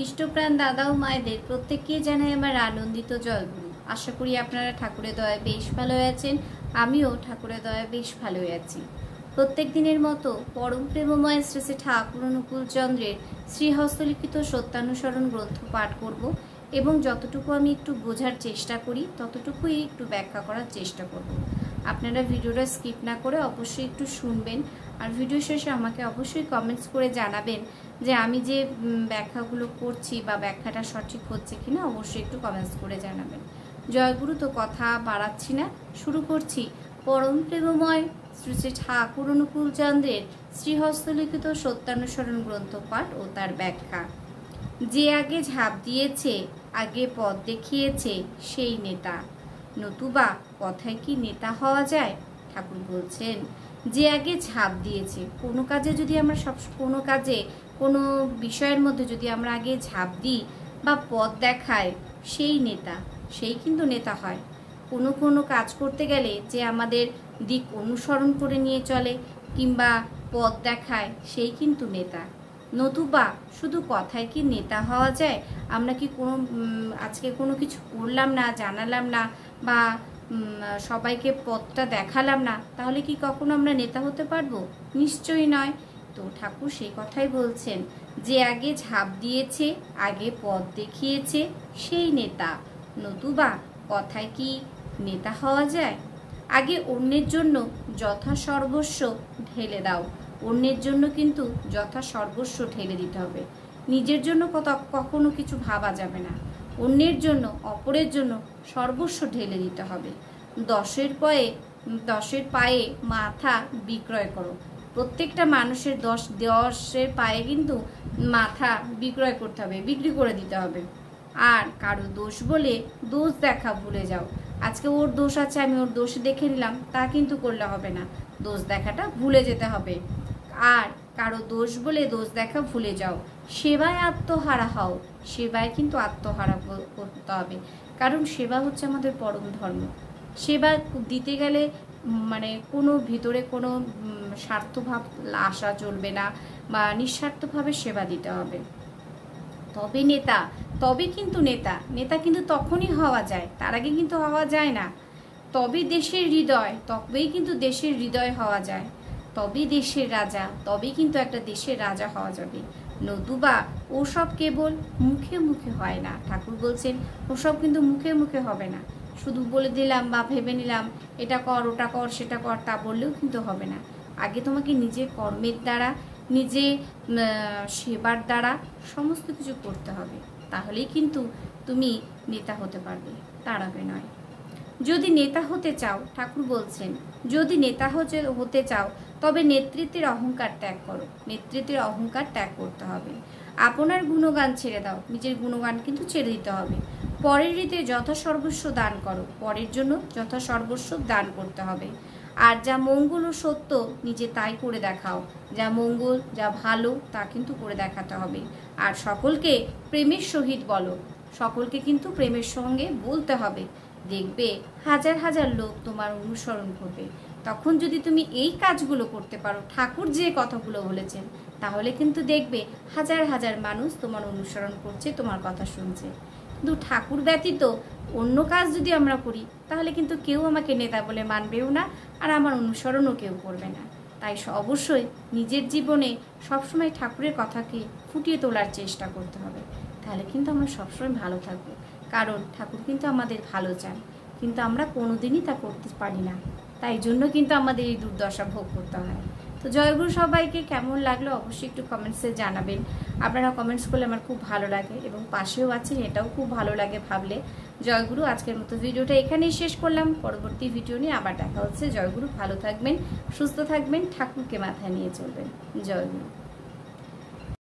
ইষ্টপ্রাণ দাদা ও মায়েদের প্রত্যেককে জানাই আমার আনন্দিত জয়গুরু। আশা করি আপনারা ঠাকুরের দয়ায় বেশ ভালো আছেন। আমিও ঠাকুরের দয়ায় বেশ ভালো আছি। প্রত্যেক দিনের মতো পরম প্রেমময় শ্রী শ্রী ঠাকুর অনুকূল চন্দ্রের শ্রীহস্তলিখিত সত্যানুসরণ গ্রন্থ পাঠ করব এবং যতটুকু আমি একটু বোঝার চেষ্টা করি ততটুকুই একটু ব্যাখ্যা করার চেষ্টা করব। আপনারা ভিডিওটা স্কিপ না করে অবশ্যই একটু শুনবেন, আর ভিডিও শেষে আমাকে অবশ্যই কমেন্টস করে জানাবেন যে আমি যে ব্যাখ্যাগুলো করছি বা ব্যাখ্যাটা সঠিক হচ্ছে কিনা। অবশ্যই একটু কমেন্টস করে জানাবেন। জয়গুরু, তো কথা বাড়াচ্ছি না, শুরু করছি পরম প্রেমময় শ্রী শ্রী ঠাকুর অনুকূল চন্দ্রের শ্রীহস্তলিখিত সত্যানুসরণ গ্রন্থ পাঠ ও তার ব্যাখ্যা। যে আগে ঝাঁপ দিয়েছে, আগে পথ দেখিয়েছে, সেই নেতা। নতুবা কথায় কি নেতা হওয়া যায়? ঠাকুর বলছেন যে আগে ঝাঁপ দিয়েছে। কোনো কাজে যদি আমরা কোনো কাজে কোনো বিষয়ের মধ্যে যদি আমরা আগে ঝাঁপ দিই বা পথ দেখায়, সেই নেতা, সেই কিন্তু নেতা হয়। কোনো কাজ করতে গেলে যে আমাদের দিক অনুসরণ করে নিয়ে চলে কিংবা পথ দেখায়, সেই কিন্তু নেতা। নতুবা শুধু কথায় কি নেতা হওয়া যায়? আমরা কি আজকে কোনো কিছু করলাম না, জানালাম না বা সবাইকে পথটা দেখালাম না, তাহলে কি কখনো আমরা নেতা হতে পারবো? নিশ্চয়ই নয়। তো ঠাকুর সেই কথাই বলছেন যে আগে ঝাঁপ দিয়েছে, আগে পথ দেখিয়েছে, সেই নেতা। নতুবা কথায় কি নেতা হওয়া যায়? আগে অন্যের জন্য যথা সর্বস্ব ঢেলে দাও। অন্যের জন্য কিন্তু যথা সর্বস্ব ঢেলে দিতে হবে। নিজের জন্য কখনো কিছু ভাবা যাবে না। অন্যের জন্য, অপরের জন্য সর্বস্ব ঢেলে দিতে হবে। দশের পায়ে মাথা বিক্রয় করো। প্রত্যেকটা মানুষের দশের পায়ে কিন্তু মাথা বিক্রয় করতে হবে, বিক্রি করে দিতে হবে। আর কারো দোষ বলে দোষ দেখা ভুলে যাও। আজকে ওর দোষ আছে, আমি ওর দোষ দেখে নিলাম, তা কিন্তু করলে হবে না। দোষ দেখাটা ভুলে যেতে হবে। আর কারো দোষ বলে দোষ দেখা ভুলে যাও। সেবায় আত্মহারা হও। সেবায় কিন্তু আত্মহারা করতে হবে, কারণ সেবা হচ্ছে আমাদের পরম ধর্ম। সেবা দিতে গেলে কোনো ভিতরে কোনো স্বার্থভাব আসা চলবে না, বা নিঃস্বার্থভাবে সেবা দিতে হবে। তবে নেতা, তবে কিন্তু নেতা কিন্তু তখনই হওয়া যায়, তার আগে কিন্তু হওয়া যায় না। তবে দেশের হৃদয়, তবেই কিন্তু দেশের হৃদয় হওয়া যায়। তবে দেশের রাজা, তবেই কিন্তু একটা দেশের রাজা হওয়া যাবে। নতুবা ওসব কেবল মুখে মুখে হয় না। ঠাকুর বলছেন ওসব কিন্তু মুখে মুখে হবে না। শুধু বলে দিলাম বা ভেবে নিলাম এটা কর, ওটা কর, সেটা কর, তা বললেও কিন্তু হবে না। আগে তোমাকে নিজের কর্মের দ্বারা, নিজে সেবার দ্বারা সমস্ত কিছু করতে হবে। তাহলেই কিন্তু তুমি নেতা হতে পারবে, তার আগে নয়। যদি নেতা হতে চাও, ঠাকুর বলছেন যদি নেতা হতে চাও তবে নেতৃত্বের অহংকার ত্যাগ করো। নেতৃত্বের অহংকার ত্যাগ করতে হবে। আপনার গুণগান ছেড়ে দাও, নিজের গুণগান কিন্তু ছেড়ে দিতে হবে। পরের রীতে যথাসর্বস্ব দান করো। পরের জন্য যথাসর্বস্ব দান করতে হবে। আর যা মঙ্গল ও সত্য নিজে তাই করে দেখাও। যা মঙ্গল, যা ভালো, তা কিন্তু করে দেখাতে হবে। আর সকলকে প্রেমের সহিত বলো। সকলকে কিন্তু প্রেমের সঙ্গে বলতে হবে। দেখবে হাজার হাজার লোক তোমার অনুসরণ করবে। তখন যদি তুমি এই কাজগুলো করতে পারো, ঠাকুর যে কথাগুলো বলেছেন, তাহলে কিন্তু দেখবে হাজার হাজার মানুষ তোমার অনুসরণ করছে, তোমার কথা শুনছে। কিন্তু ঠাকুর ব্যতীত অন্য কাজ যদি আমরা করি, তাহলে কিন্তু কেউ আমাকে নেতা বলে মানবেও না, আর আমার অনুসরণও কেউ করবে না। তাই অবশ্যই নিজের জীবনে সবসময় ঠাকুরের কথাকে ফুটিয়ে তোলার চেষ্টা করতে হবে। তাহলে কিন্তু আমরা সবসময় ভালো থাকবো। কারণ ঠাকুর কিন্তু আমাদের ভালো চান, কিন্তু আমরা কোনোদিনই তা করতে পারি না। তাই জন্য কিন্তু আমাদের এই দুর্দশা ভোগ করতে হয়। তো জয়গুরু, সবাইকে কেমন লাগলো অবশ্যই একটু কমেন্টসে জানাবেন। আপনারা কমেন্টস করলে আমার খুব ভালো লাগে, এবং পাশেও আছেন, এটাও খুব ভালো লাগে ভাবলে। জয়গুরু, আজকের মতো ভিডিওটা এখানেই শেষ করলাম। পরবর্তী ভিডিও নিয়ে আবার দেখা হচ্ছে। জয়গুরু, ভালো থাকবেন, সুস্থ থাকবেন, ঠাকুরকে মাথায় নিয়ে চলবেন। জয়গুরু।